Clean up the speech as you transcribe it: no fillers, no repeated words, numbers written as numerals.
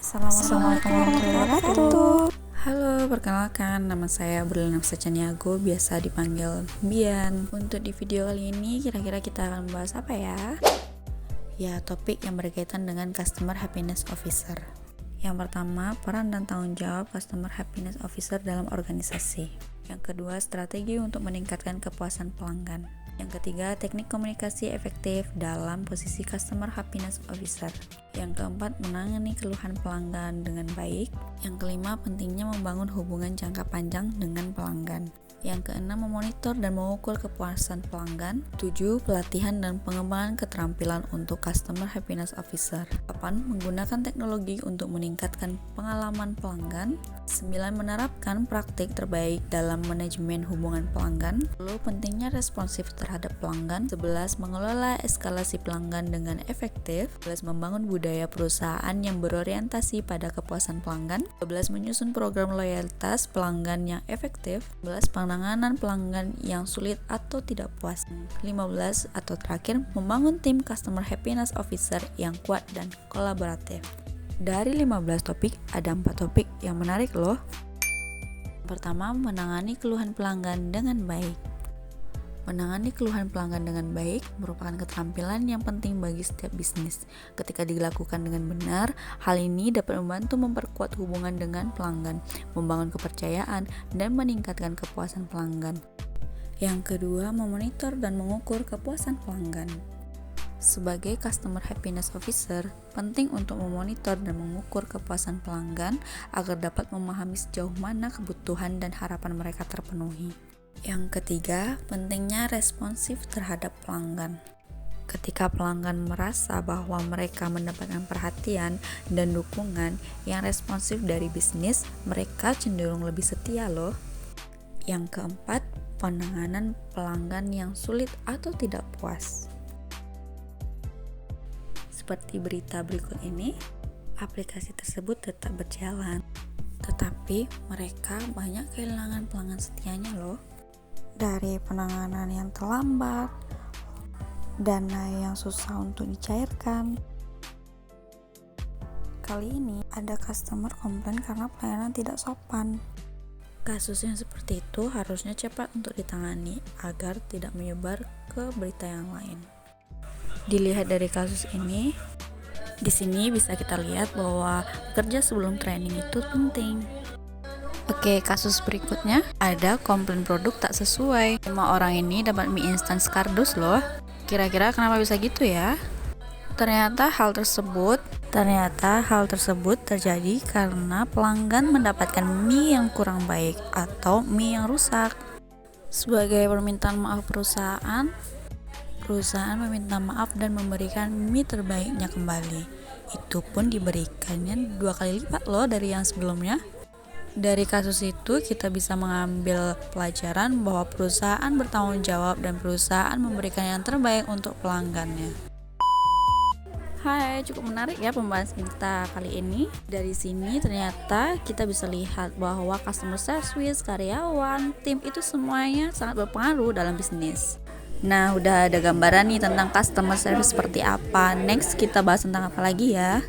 Assalamualaikum warahmatullahi wabarakatuh. Halo, perkenalkan nama saya Berlina Caniago, biasa dipanggil Bian. Untuk di video kali ini kira-kira kita akan membahas apa ya? Ya, topik yang berkaitan dengan Customer Happiness Officer. Yang pertama, peran dan tanggung jawab Customer Happiness Officer dalam organisasi. Yang kedua, strategi untuk meningkatkan kepuasan pelanggan. Yang ketiga, teknik komunikasi efektif dalam posisi Customer Happiness Officer. Yang keempat, menangani keluhan pelanggan dengan baik. Yang kelima, pentingnya membangun hubungan jangka panjang dengan pelanggan. Yang keenam, memonitor dan mengukur kepuasan pelanggan. 7. Pelatihan dan pengembangan keterampilan untuk Customer Happiness Officer. 8. Menggunakan teknologi untuk meningkatkan pengalaman pelanggan. 9. Menerapkan praktik terbaik dalam manajemen hubungan pelanggan. 10. Pentingnya responsif terhadap pelanggan. 11. Mengelola eskalasi pelanggan dengan efektif. 11. Membangun budaya perusahaan yang berorientasi pada kepuasan pelanggan. 12. Menyusun program loyalitas pelanggan yang efektif. 12. Penanganan pelanggan yang sulit atau tidak puas. 15. Atau terakhir, membangun tim Customer Happiness Officer yang kuat dan kolaboratif. Dari 15 topik, ada 4 topik yang menarik loh. Pertama, menangani keluhan pelanggan dengan baik. Menangani keluhan pelanggan dengan baik merupakan keterampilan yang penting bagi setiap bisnis. Ketika dilakukan dengan benar, hal ini dapat membantu memperkuat hubungan dengan pelanggan, membangun kepercayaan, dan meningkatkan kepuasan pelanggan. Yang kedua, memonitor dan mengukur kepuasan pelanggan. Sebagai Customer Happiness Officer, penting untuk memonitor dan mengukur kepuasan pelanggan agar dapat memahami sejauh mana kebutuhan dan harapan mereka terpenuhi. Yang ketiga, pentingnya responsif terhadap pelanggan. Ketika pelanggan merasa bahwa mereka mendapatkan perhatian dan dukungan yang responsif dari bisnis, mereka cenderung lebih setia loh. Yang keempat, penanganan pelanggan yang sulit atau tidak puas. Seperti berita berikut ini, aplikasi tersebut tetap berjalan, tetapi mereka banyak kehilangan pelanggan setianya loh. Dari penanganan yang terlambat, dana yang susah untuk dicairkan. Kali ini ada customer komplain karena pelayanan tidak sopan. Kasus yang seperti itu harusnya cepat untuk ditangani agar tidak menyebar ke berita yang lain. Dilihat dari kasus ini, di sini bisa kita lihat bahwa kerja sebelum training itu penting. Oke, kasus berikutnya ada komplain produk tak sesuai. 5 orang ini dapat mie instan kardus loh. Kira-kira kenapa bisa gitu ya? Ternyata hal tersebut terjadi karena pelanggan mendapatkan mie yang kurang baik atau mie yang rusak. Sebagai permintaan maaf perusahaan meminta maaf dan memberikan mie terbaiknya kembali. Itu pun diberikannya 2 kali lipat loh dari yang sebelumnya. Dari kasus itu kita bisa mengambil pelajaran bahwa perusahaan bertanggung jawab dan perusahaan memberikan yang terbaik untuk pelanggannya. Hai, cukup menarik ya pembahasan kita kali ini. Dari sini ternyata kita bisa lihat bahwa customer service, karyawan, tim itu semuanya sangat berpengaruh dalam bisnis. Nah, udah ada gambaran nih tentang customer service seperti apa. Next kita bahas tentang apa lagi ya?